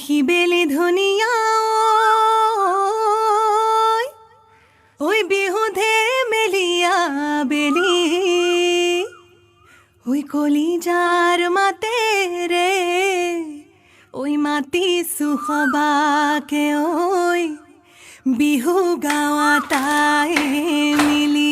দেখি বেলি ধুনীয়া ঐ বিহুধে মেলিয়া বেলি ঐ কলিজাৰ মাতেৰে ঐ মাতিছো সবাকে ঐ বিহু গাৱা তাই মিলি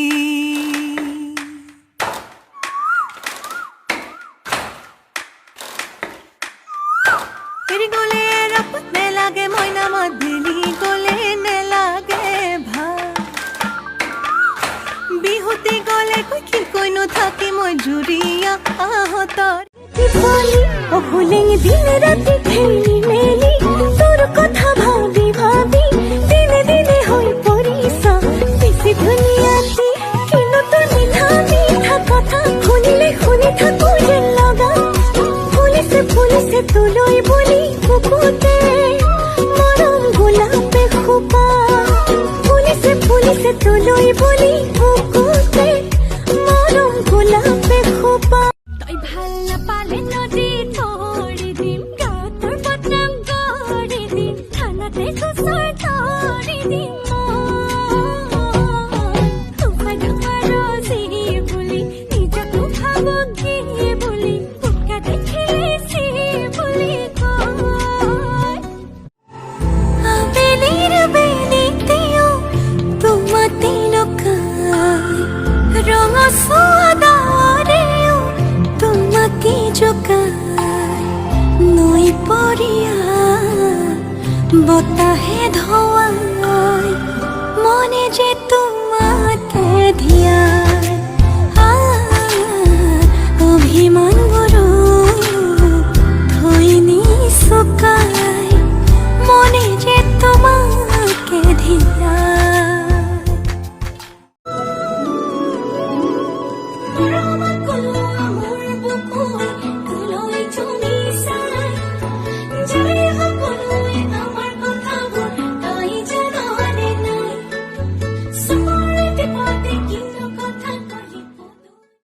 এৰি গ'লে ৰাপত নেলাগে মইনা মাত বেলি গ'লে নেলাগে ভাল বিহুতি গ'লে কি কৈনো থাকি মই জুৰিয়া আহতৰ ফুলেং দিন ৰাতি খেলি মেলি